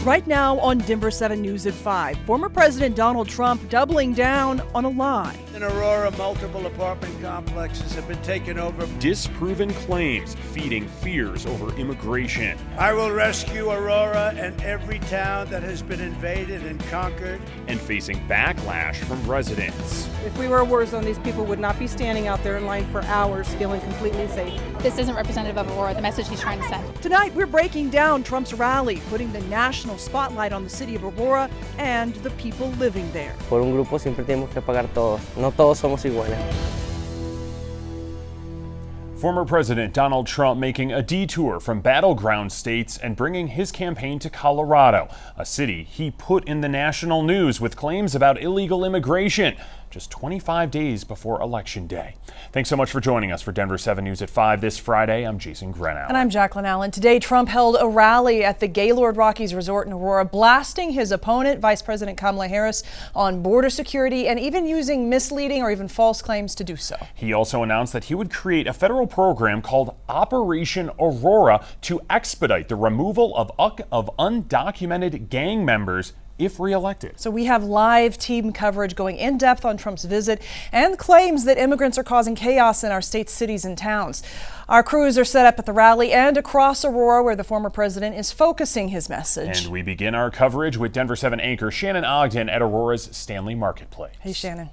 Right now on Denver 7 News at 5, former President Donald Trump doubling down on a lie. In Aurora, multiple apartment complexes have been taken over. Disproven claims feeding fears over immigration. I will rescue Aurora and every town that has been invaded and conquered. And facing backlash from residents. If we were a war zone, these people would not be standing out there in line for hours feeling completely safe. This isn't representative of Aurora, the message he's trying to send. Tonight, we're breaking down Trump's rally, putting the national spotlight on the city of Aurora and the people living there. Por un grupo siempre tenemos que pagar todos. No todos somos iguales. Former President Donald Trump making a detour from battleground states and bringing his campaign to Colorado, a city he put in the national news with claims about illegal immigration just 25 days before Election Day. Thanks so much for joining us for Denver 7 News at 5 this Friday. I'm Jason Grenell. And I'm Jacqueline Allen. Today, Trump held a rally at the Gaylord Rockies Resort in Aurora, blasting his opponent, Vice President Kamala Harris, on border security and even using misleading or even false claims to do so. He also announced that he would create a federal program called Operation Aurora to expedite the removal of undocumented gang members if reelected. So we have live team coverage going in depth on Trump's visit and claims that immigrants are causing chaos in our state's cities and towns. Our crews are set up at the rally and across Aurora, where the former president is focusing his message. And we begin our coverage with Denver 7 anchor Shannon Ogden at Aurora's Stanley Marketplace. Hey, Shannon.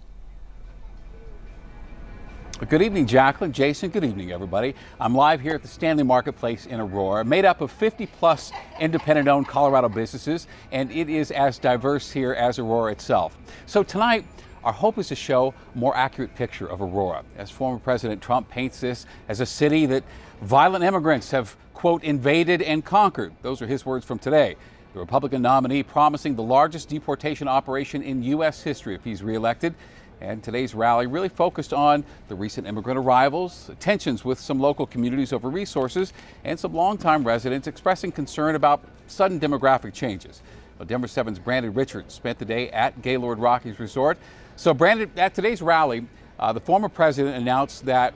Good evening, Jacqueline. Jason, good evening, everybody. I'm live here at the Stanley Marketplace in Aurora, made up of 50-plus independent-owned Colorado businesses, and it is as diverse here as Aurora itself. So tonight, our hope is to show a more accurate picture of Aurora, as former President Trump paints this as a city that violent immigrants have, quote, invaded and conquered. Those are his words from today. The Republican nominee promising the largest deportation operation in U.S. history if he's reelected. And today's rally really focused on the recent immigrant arrivals, tensions with some local communities over resources, and some longtime residents expressing concern about sudden demographic changes. Well, Denver 7's Brandon Richards spent the day at Gaylord Rockies Resort. So Brandon, at today's rally, the former president announced that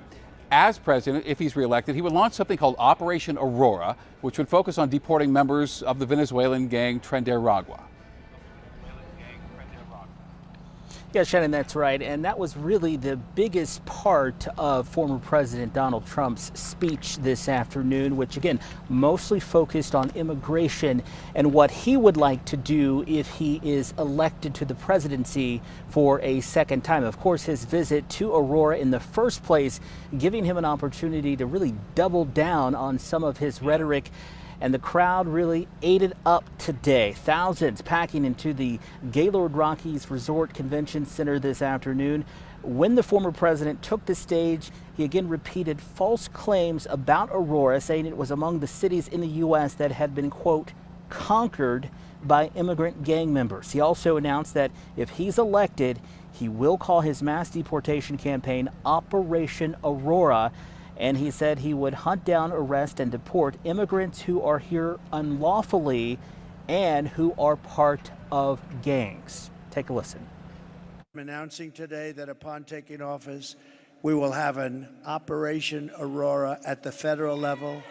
as president, if he's reelected, he would launch something called Operation Aurora, which would focus on deporting members of the Venezuelan gang Tren de Aragua. Yeah, Shannon, that's right. And that was really the biggest part of former President Donald Trump's speech this afternoon, which again, mostly focused on immigration and what he would like to do if he is elected to the presidency for a second time. Of course, his visit to Aurora in the first place, giving him an opportunity to really double down on some of his rhetoric. And the crowd really ate it up today. Thousands packing into the Gaylord Rockies Resort Convention Center this afternoon. When the former president took the stage, he again repeated false claims about Aurora, saying it was among the cities in the U.S. that had been, quote, conquered by immigrant gang members. He also announced that if he's elected, he will call his mass deportation campaign Operation Aurora. And he said he would hunt down, arrest, and deport immigrants who are here unlawfully and who are part of gangs. Take a listen. I'm announcing today that upon taking office, we will have an Operation Aurora at the federal level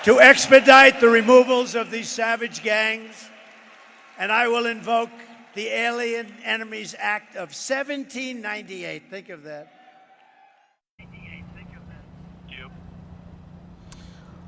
to expedite the removals of these savage gangs. And I will invoke the Alien Enemies Act of 1798. Think of that.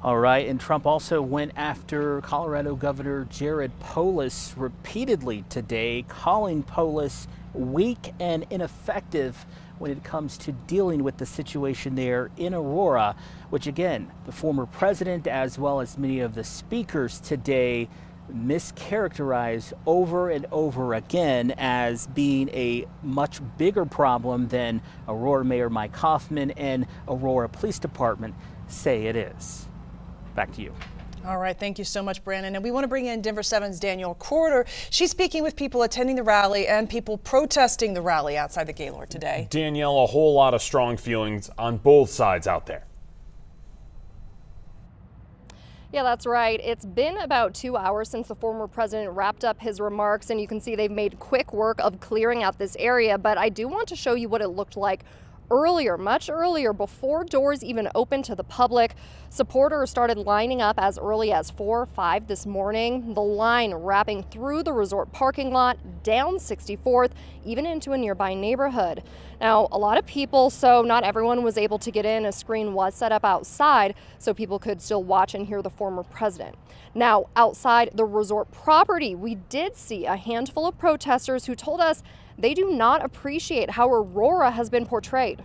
All right, and Trump also went after Colorado Governor Jared Polis repeatedly today, calling Polis weak and ineffective when it comes to dealing with the situation there in Aurora, which again, the former president as well as many of the speakers today mischaracterized over and over again as being a much bigger problem than Aurora Mayor Mike Hoffman and Aurora Police Department say it is. Back to you. All right, thank you so much, Brandon. And we want to bring in Denver 7's Danielle Corder. She's speaking with people attending the rally and people protesting the rally outside the Gaylord today. Danielle, a whole lot of strong feelings on both sides out there. Yeah, that's right. It's been about 2 hours since the former president wrapped up his remarks, and you can see they've made quick work of clearing out this area. But I do want to show you what it looked like earlier, much earlier, before doors even opened to the public. Supporters started lining up as early as 4 or 5 this morning. The line wrapping through the resort parking lot, down 64th, even into a nearby neighborhood. Now, a lot of people, so not everyone was able to get in. A screen was set up outside so people could still watch and hear the former president. Now, outside the resort property, we did see a handful of protesters who told us they do not appreciate how Aurora has been portrayed.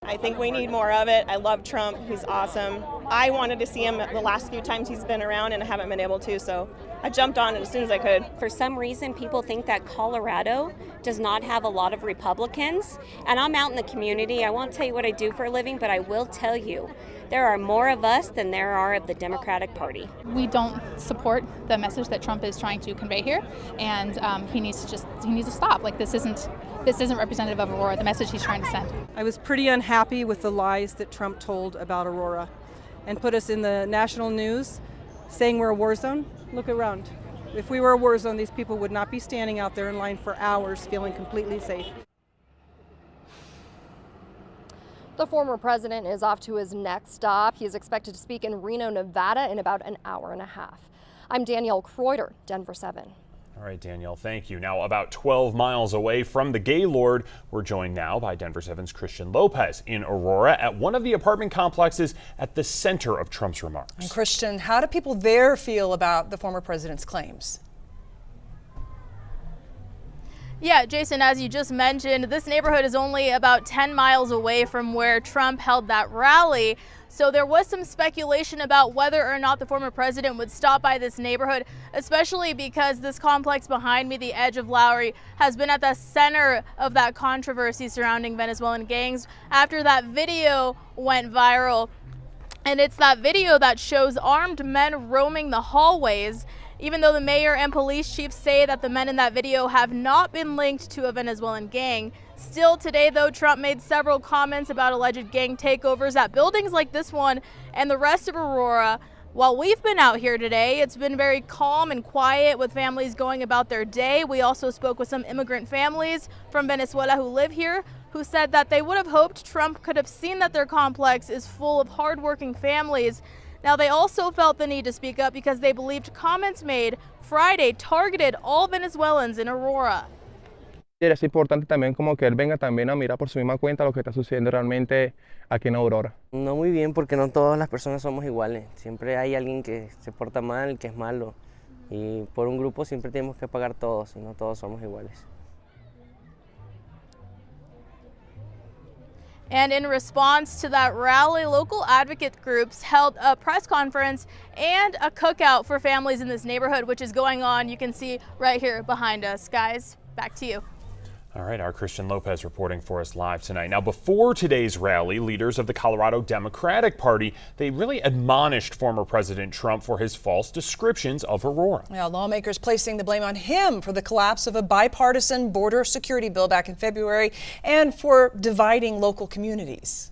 I think we need more of it. I love Trump. He's awesome. I wanted to see him the last few times he's been around, and I haven't been able to, so I jumped on it as soon as I could. For some reason, people think that Colorado does not have a lot of Republicans, and I'm out in the community. I won't tell you what I do for a living, but I will tell you there are more of us than there are of the Democratic Party. We don't support the message that Trump is trying to convey here, and he needs to stop. Like, this isn't representative of Aurora, the message he's trying to send. I was pretty unhappy with the lies that Trump told about Aurora and put us in the national news saying we're a war zone. Look around. If we were a war zone, these people would not be standing out there in line for hours feeling completely safe. The former president is off to his next stop. He is expected to speak in Reno, Nevada in about an hour and a half. I'm Danielle Kreuter, Denver 7. All right, Danielle, thank you. Now, about 12 miles away from the Gaylord, we're joined now by Denver 7's Christian Lopez in Aurora at one of the apartment complexes at the center of Trump's remarks. And Christian, how do people there feel about the former president's claims? Yeah, Jason, as you just mentioned, this neighborhood is only about 10 miles away from where Trump held that rally. So there was some speculation about whether or not the former president would stop by this neighborhood, especially because this complex behind me, the edge of Lowry, has been at the center of that controversy surrounding Venezuelan gangs after that video went viral. And it's that video that shows armed men roaming the hallways. Even though the mayor and police chiefs say that the men in that video have not been linked to a Venezuelan gang. Still today, though, Trump made several comments about alleged gang takeovers at buildings like this one and the rest of Aurora. While we've been out here today, it's been very calm and quiet with families going about their day. We also spoke with some immigrant families from Venezuela who live here, who said that they would have hoped Trump could have seen that their complex is full of hardworking families. Now, they also felt the need to speak up because they believed comments made Friday targeted all Venezuelans in Aurora. Es importante también como que él venga también a mirar por su misma cuenta lo que está sucediendo realmente aquí en Aurora. No muy bien, porque no todas las personas somos iguales. Siempre hay alguien que se porta mal, que es malo. Y por un grupo siempre tenemos que pagar todos y no todos somos iguales. And in response to that rally, local advocate groups held a press conference and a cookout for families in this neighborhood, which is going on. You can see right here behind us. Guys, back to you. All right, our Christian Lopez reporting for us live tonight. Now, before today's rally, leaders of the Colorado Democratic Party, they really admonished former President Trump for his false descriptions of Aurora. Now, lawmakers placing the blame on him for the collapse of a bipartisan border security bill back in February and for dividing local communities.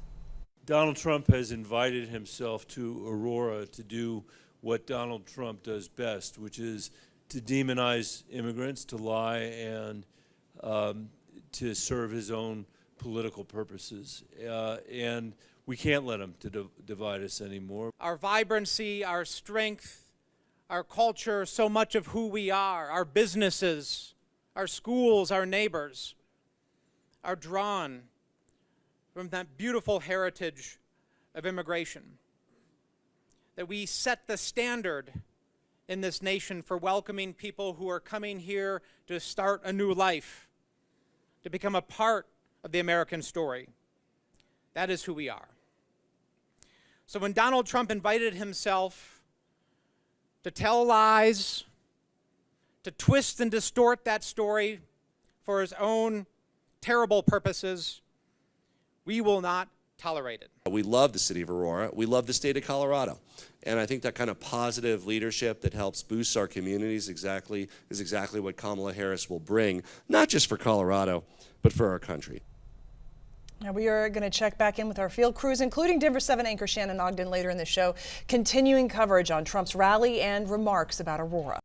Donald Trump has invited himself to Aurora to do what Donald Trump does best, which is to demonize immigrants, to lie, and to serve his own political purposes. And we can't let him to divide us anymore. Our vibrancy, our strength, our culture, so much of who we are, our businesses, our schools, our neighbors, are drawn from that beautiful heritage of immigration. That we set the standard in this nation for welcoming people who are coming here to start a new life, to become a part of the American story. That is who we are. So when Donald Trump invited himself to tell lies, to twist and distort that story for his own terrible purposes, we will not tolerate it. We love the city of Aurora. We love the state of Colorado. And I think that kind of positive leadership that helps boost our communities is exactly what Kamala Harris will bring, not just for Colorado, but for our country. Now we are going to check back in with our field crews, including Denver 7 anchor Shannon Ogden later in the show, continuing coverage on Trump's rally and remarks about Aurora.